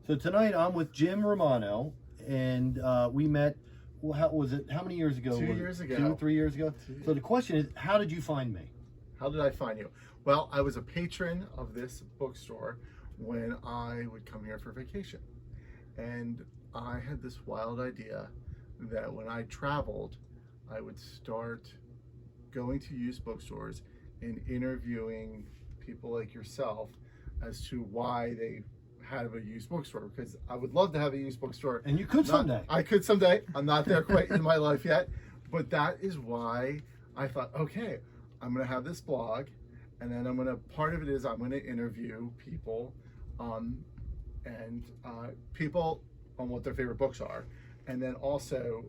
So tonight I'm with Jim Romano, and we met. Well, how was it? How many years ago? 2 years ago. 3 years ago. So the question is, how did you find me? How did I find you? Well, I was a patron of this bookstore when I would come here for vacation. And I had this wild idea that when I traveled, I would start going to used bookstores and interviewing people like yourself as to why they have a used bookstore, because I would love to have a used bookstore. And you could someday. I could someday. I'm not there quite in my life yet, but that is why I thought, okay, I'm going to have this blog, and then part of it is I'm going to interview people, and people on what their favorite books are, and then also,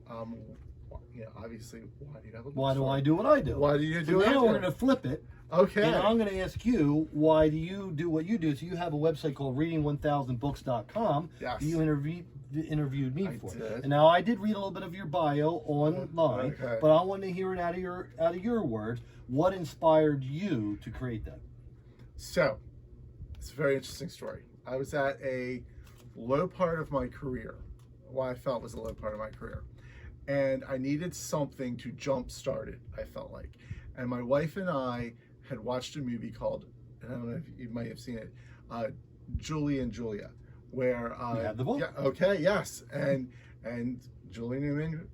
obviously, why do you have a bookstore? Why do I do what I do? Why do you do it? Now we're going to flip it. Okay. And I'm going to ask you, why do you do what you do? So you have a website called reading1000books.com. Yes. You interviewed me for. Did. And now I did read a little bit of your bio online, Okay. but I want to hear it out of your words. What inspired you to create that? So, it's a very interesting story. I was at a low part of my career, what I felt was a low part of my career, and I needed something to jumpstart it, I felt like. And my wife and I had watched a movie called, and I don't know if you might have seen it, Julie and Julia, where you have the book. Yeah, okay, yes, and Julie Newman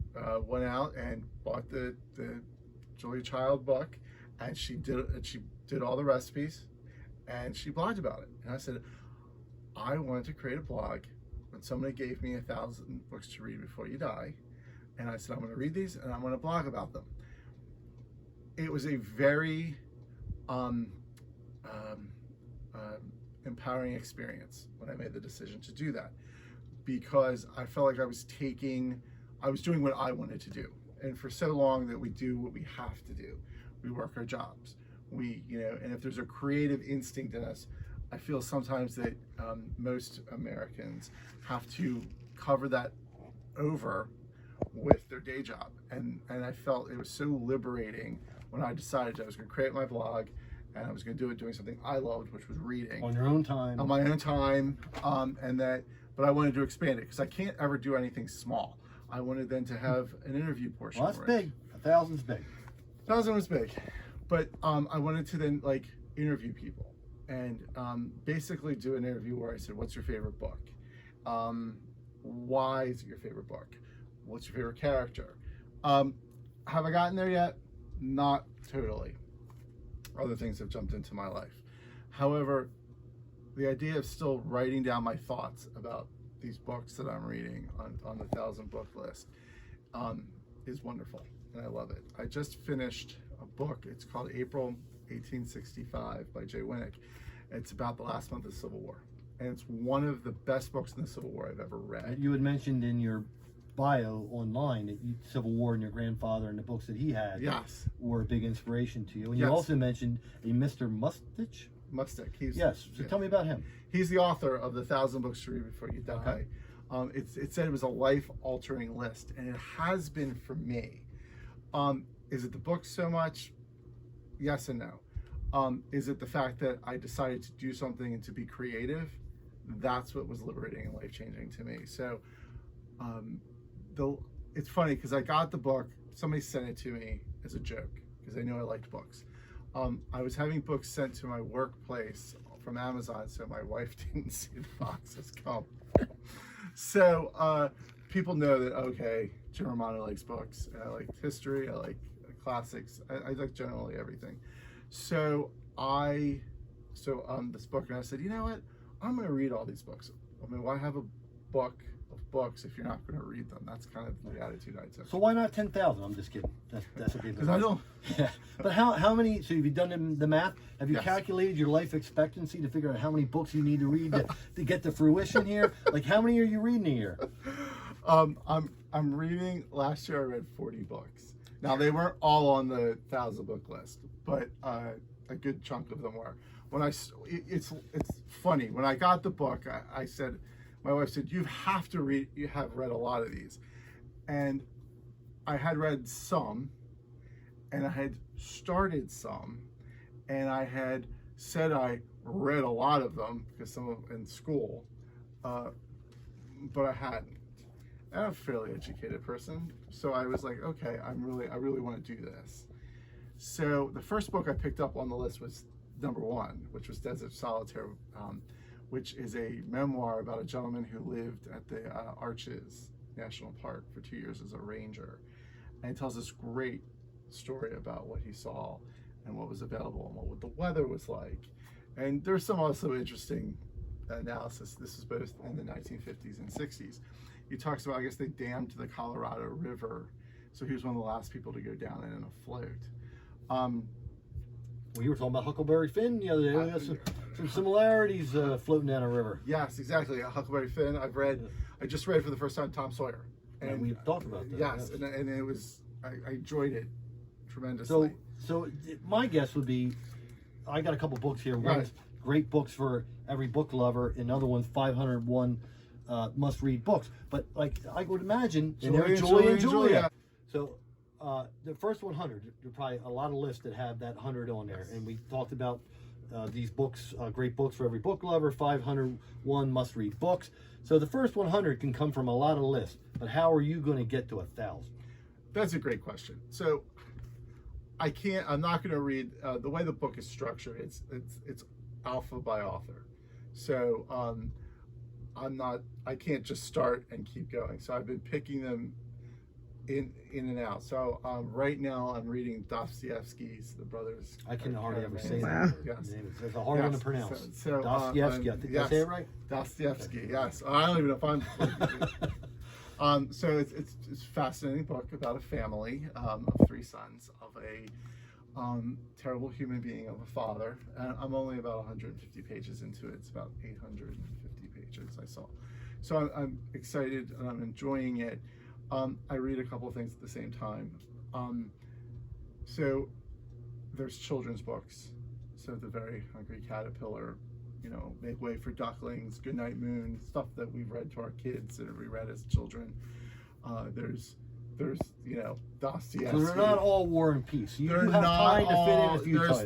went out and bought the Julia Child book, and she did all the recipes, and she blogged about it. And I said, I wanted to create a blog. When somebody gave me 1,000 books to read before you die, and I said, I'm going to read these and I'm going to blog about them. It was a very empowering experience when I made the decision to do that, because I felt like I was doing what I wanted to do. And for so long that we do what we have to do. We work our jobs. And if there's a creative instinct in us, I feel sometimes that most Americans have to cover that over with their day job. And I felt it was so liberating when I decided I was going to create my blog, and I was going to do it doing something I loved, which was reading. On your own time. On my own time. But I wanted to expand it, because I can't ever do anything small. I wanted then to have an interview portion. Well, that's big. 1,000's big. 1,000 was big. But I wanted to then interview people, and basically do an interview where I said, what's your favorite book? Why is it your favorite book? What's your favorite character? Have I gotten there yet? Not totally. Other things have jumped into my life. However, the idea of still writing down my thoughts about these books that I'm reading on the 1,000 book list is wonderful, and I love it. I just finished a book. It's called April 1865 by Jay Winnick. It's about the last month of the Civil War, and it's one of the best books in the Civil War I've ever read. You had mentioned in your bio online that Civil War and your grandfather and the books that he had were a big inspiration to you. And you also mentioned a Mr. Mustich. Mustick. So tell me about him. He's the author of the 1,000 Books to Read Before You Die. It said it was a life-altering list, and it has been for me. Is it the book so much? Yes and no. Is it the fact that I decided to do something and to be creative? That's what was liberating and life-changing to me. So it's funny, because I got the book, somebody sent it to me as a joke, because they knew I liked books. I was having books sent to my workplace from Amazon, so my wife didn't see the boxes come. So people know that, okay, Jim Romano likes books, and I like history, I like classics, I like generally everything. So this book, and I said, you know what, I'm going to read all these books. I mean, why have a book of books if you're not going to read them? That's kind of the attitude I took. So why not 10,000? I'm just kidding. That's okay. Because I don't. Yeah. But how many? So have you done the math? Have you calculated your life expectancy to figure out how many books you need to read to get to fruition here? Like, how many are you reading a year? I'm reading. Last year I read 40 books. Now they weren't all on the 1,000 book list, but a good chunk of them were. It's funny. When I got the book, I said, my wife said, you have read a lot of these. And I had read some, and I had started some, and I had said I read a lot of them, because some of them in school, but I hadn't. And I'm a fairly educated person, so I was like, okay, I really want to do this. So the first book I picked up on the list was number 1, which was Desert Solitaire, which is a memoir about a gentleman who lived at the Arches National Park for 2 years as a ranger. And he tells this great story about what he saw and what was available and what the weather was like. And there's some also interesting analysis. This is both in the 1950s and 60s. He talks about, I guess they dammed the Colorado River, so he was one of the last people to go down in a float. Well, you were talking about Huckleberry Finn the other day. We got some similarities floating down a river. Yes, exactly. Huckleberry Finn. I just read for the first time Tom Sawyer. And we've talked about that. Yes, and it was, I enjoyed it tremendously. So my guess would be, I got a couple books here. One's great books for every book lover, another one's 501 must-read books. But like I would imagine, Julia and Julia. So the first 100, there are probably a lot of lists that have that 100 on there. And we talked about these books, great books for every book lover, 501 must-read books. So the first 100 can come from a lot of lists. But how are you going to get to 1,000? That's a great question. So I'm not going to read, the way the book is structured, it's alpha by author. So I can't just start and keep going. So I've been picking them in and out. So right now I'm reading Dostoevsky's The Brothers. I can hardly ever say Wow. that. Yes. It's a hard one to pronounce. So, Dostoevsky, did I say it right? Dostoevsky, yes. I don't even know if I'm... so it's a fascinating book about a family of 3 sons of a terrible human being of a father. And I'm only about 150 pages into it. It's about 850 pages I saw. So I'm excited and I'm enjoying it. I read a couple of things at the same time. So there's children's books. So The Very Hungry Caterpillar, Make Way for Ducklings, Goodnight Moon, stuff that we've read to our kids and we read as children. There's Dostoevsky. So they're not all War and Peace. You have time to fit in a few titles.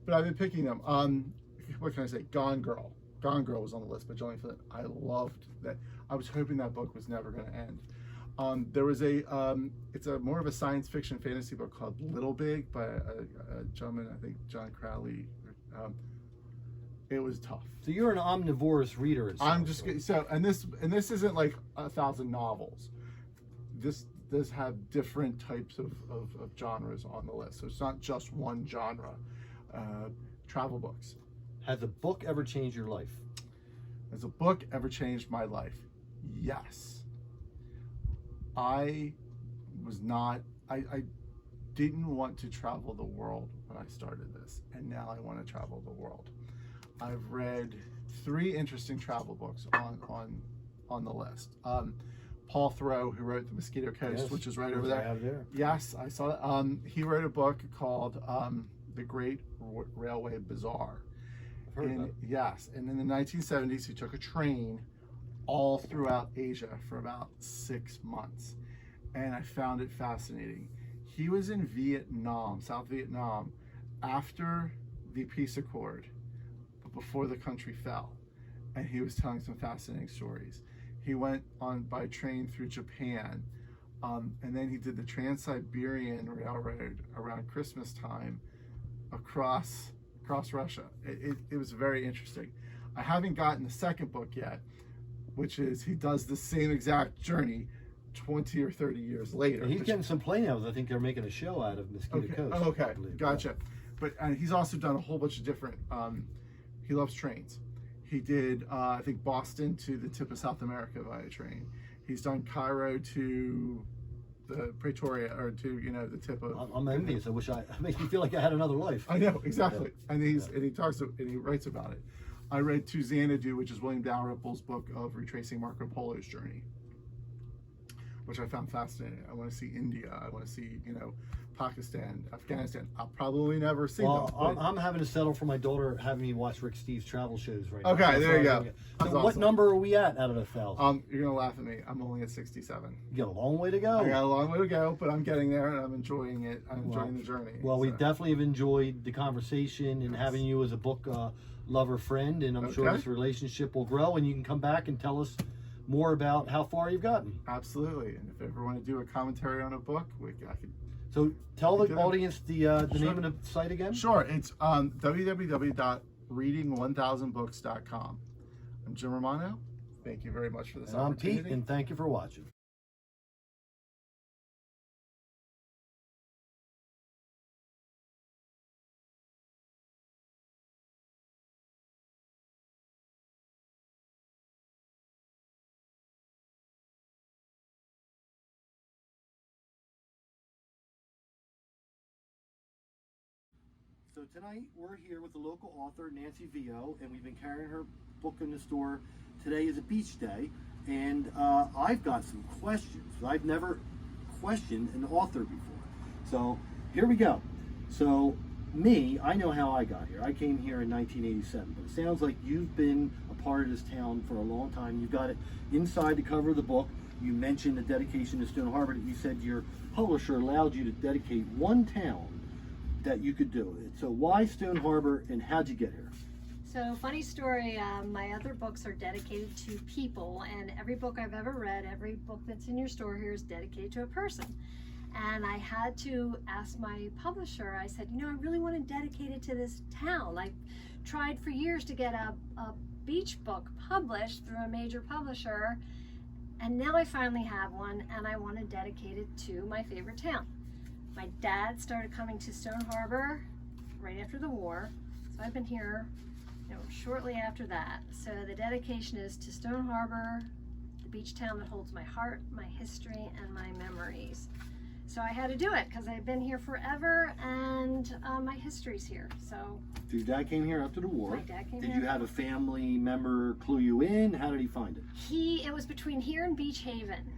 But I've been picking them. What can I say? Gone Girl. Gone Girl was on the list, but Johnny Flynn. I loved that. I was hoping that book was never going to end. There was it's a more of a science fiction fantasy book called Little Big by a gentleman, I think John Crowley. It was tough. So you're an omnivorous reader. I'm just and this isn't like 1,000 novels. This does have different types of genres on the list, so it's not just one genre. Travel books. Has a book ever changed your life? Has a book ever changed my life? Yes. I didn't want to travel the world when I started this, and now I want to travel the world. I've read 3 interesting travel books on the list. Paul Thoreau, who wrote The Mosquito Coast, which is right over there. I have there. Yes, I saw that. He wrote a book called The Great Railway Bazaar. I've heard of that. Yes, and in the 1970s, he took a train all throughout Asia for about 6 months, and I found it fascinating. He was in Vietnam, South Vietnam, after the peace accord, but before the country fell, and he was telling some fascinating stories. He went on by train through Japan, and then he did the Trans-Siberian Railroad around Christmas time across Russia. It was very interesting. I haven't gotten the second book yet, which is he does the same exact journey 20 or 30 years later. And he's getting some play now. I think they're making a show out of Mosquito Coast. Oh, okay, gotcha. But he's also done a whole bunch of different, he loves trains. He did, I think, Boston to the tip of South America via train. He's done Cairo to the Pretoria, or to, the tip of... I'm envious. It makes me feel like I had another life. I know, exactly. Yeah. And he writes about it. I read To Xanadu, which is William Dalrymple's book of retracing Marco Polo's journey, which I found fascinating. I want to see India. I want to see, Pakistan, Afghanistan. I'll probably never see them. I'm having to settle for my daughter having me watch Rick Steves travel shows right now. Okay, there you go. So what awesome. number are we at out of 1,000? You're going to laugh at me. I'm only at 67. You got a long way to go. I got a long way to go, but I'm getting there and I'm enjoying it. I'm enjoying the journey. Well, we definitely have enjoyed the conversation and having you as a book lover friend, and I'm sure Okay. this relationship will grow, and you can come back and tell us more about how far you've gotten. Absolutely. And if you ever want to do a commentary on a book, I could. So tell the Good. audience the Sure. name of the site again. Sure. It's www.reading1000books.com. I'm Jim Romano. Thank you very much for this And I'm opportunity. Pete, and thank you for watching. So tonight we're here with the local author Nancy Viau, and we've been carrying her book in the store. Today is a beach day, and I've got some questions. I've never questioned an author before. So here we go. So I know how I got here. I came here in 1987, but it sounds like you've been a part of this town for a long time. You've got it inside the cover of the book. You mentioned the dedication to Stone Harbor. You said your publisher allowed you to dedicate one town that you could do it. So why Stone Harbor, and how'd you get here? So funny story, my other books are dedicated to people, and every book I've ever read, every book that's in your store here is dedicated to a person. And I had to ask my publisher, I said, I really want to dedicate it to this town. I tried for years to get a beach book published through a major publisher, and now I finally have one, and I want to dedicate it to my favorite town. My dad started coming to Stone Harbor right after the war, so I've been here shortly after that. So the dedication is to Stone Harbor, the beach town that holds my heart, my history, and my memories. So I had to do it because I've been here forever, and my history's here. So Your dad came here after the war. my dad came Did here. you have a family member clue you in? How did he find it? It was between here and Beach Haven.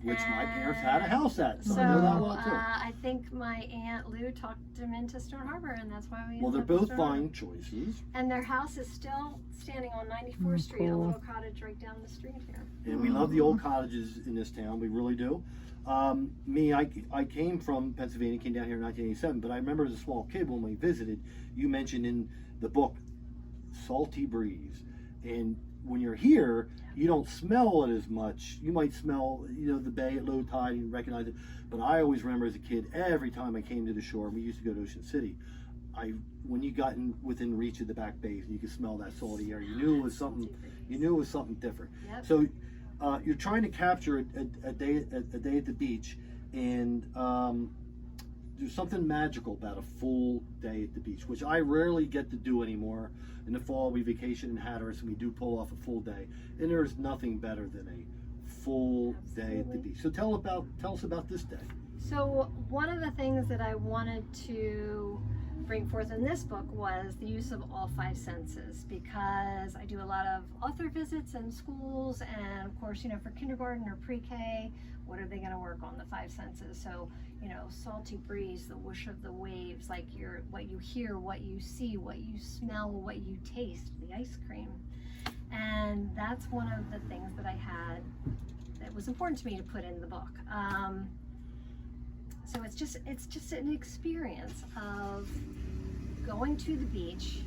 Which my parents had a house at, so So I know that well too. I think my Aunt Lou talked him into Stone Harbor, and that's why we Well, they're ended up in both Stone Harbor. fine choists. And their house is still standing on 94th Street, a little cottage right down the street here. And we love the old cottages in this town, we really do. I came from Pennsylvania, came down here in 1987, but I remember as a small kid when we visited, you mentioned in the book, salty breeze. And when you're here, you don't smell it as much. You might smell, the bay at low tide and recognize it. But I always remember as a kid, every time I came to the shore, we used to go to Ocean City, when you got within reach of the back bays and you could smell that salty air, you knew it was something. You knew it was something different. Yep. So you're trying to capture a day at the beach, and there's something magical about a full day at the beach, which I rarely get to do anymore. In the fall, we vacation in Hatteras, and we do pull off a full day, and there's nothing better than a full day at the beach. So tell us about this day. So one of the things that I wanted to bring forth in this book was the use of all five senses, because I do a lot of author visits in schools, and of course, for kindergarten or pre-K, what are they going to work on? The five senses. So, salty breeze, the whoosh of the waves, like what you hear, what you see, what you smell, what you taste, the ice cream. And that's one of the things that I had that was important to me to put in the book. So it's just an experience of going to the beach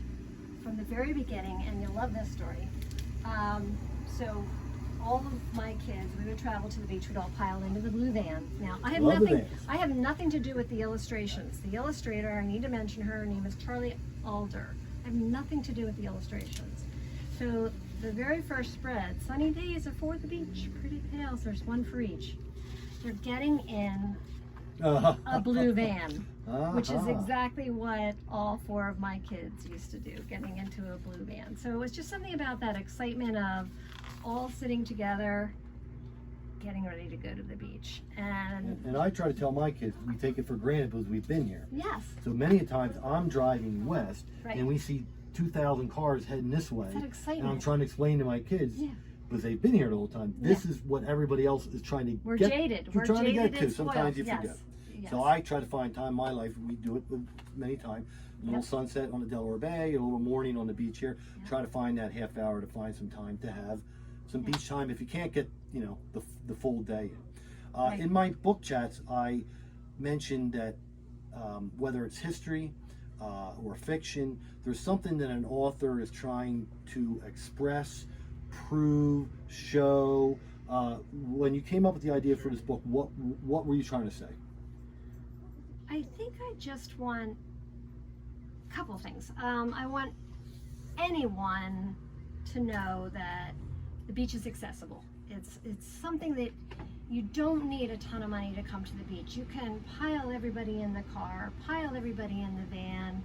from the very beginning, and you'll love this story. So all of my kids, we would travel to the beach, we'd all pile into the blue van. Now I have nothing to do with the illustrations. The illustrator, I need to mention her name is Charlie Alder. I have nothing to do with the illustrations. So the very first spread, sunny days are the beach, pretty pales, there's one for each. They're getting in a blue van, which is exactly what all four of my kids used to do, getting into a blue van. So it was just something about that excitement of all sitting together, getting ready to go to the beach. And I try to tell my kids, we take it for granted because we've been here. yes, So many times I'm driving west, right. and we see 2,000 cars heading this way, That excitement. and I'm trying to explain to my kids, Yeah. because they've been here the whole time, this is what everybody else is trying to We're get. jaded. You're We're trying jaded to get to. and spoiled. Sometimes you Yes. forget. Yes. So I try to find time in my life. We do it many times. A little Yep. sunset on the Delaware Bay, a little morning on the beach here. Yep. Try to find that half hour to find some time to have some Yep. beach time if you can't get the full day in. Right. In my book chats, I mentioned that whether it's history, or fiction. There's something that an author is trying to express, prove, show. When you came up with the idea for this book, what were you trying to say? I think I just want a couple things. I want anyone to know that the beach is accessible. It's something that you don't need a ton of money to come to the beach. You can pile everybody in the car, pile everybody in the van,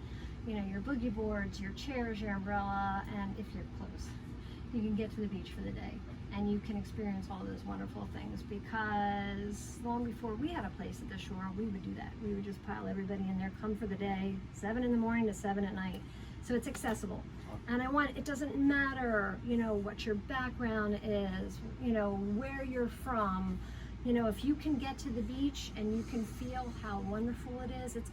you know, your boogie boards, your chairs, your umbrella, and if you're close, you can get to the beach for the day. And you can experience all those wonderful things, because long before we had a place at the shore, we would do that. We would just pile everybody in there, come for the day, 7 in the morning to 7 at night. So it's accessible. And it doesn't matter, you know, what your background is, you know, where you're from. You know, if you can get to the beach and you can feel how wonderful it is, it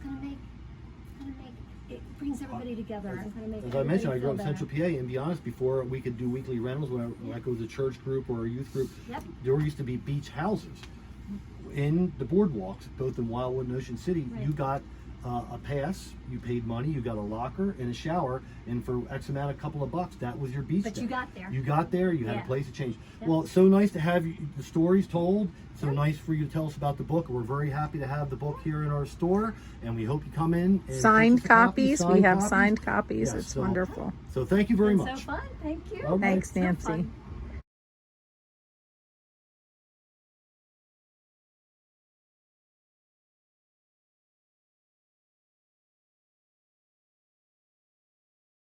brings everybody together. It's gonna make As I mentioned, I grew up in better. Central PA, and to be honest, before we could do weekly rentals, when I go to a church group or a youth group, Yep. there used to be beach houses in the boardwalks, both in Wildwood and Ocean City. Right. You got a pass, you paid money, you got a locker and a shower, and for X amount, a couple of bucks, that was your beach But day. you got there. You got there, you had Yeah. a place to change. Yep. Well, it's so nice to have the stories told. So Yep. nice for you to tell us about the book. We're very happy to have the book here in our store, and we hope you come in and Signed purchase a copy. copies. We have signed copies. Yeah, it's so- wonderful. So thank you very It's much. so fun. Thank you. Okay. Thanks, So Nancy. fun.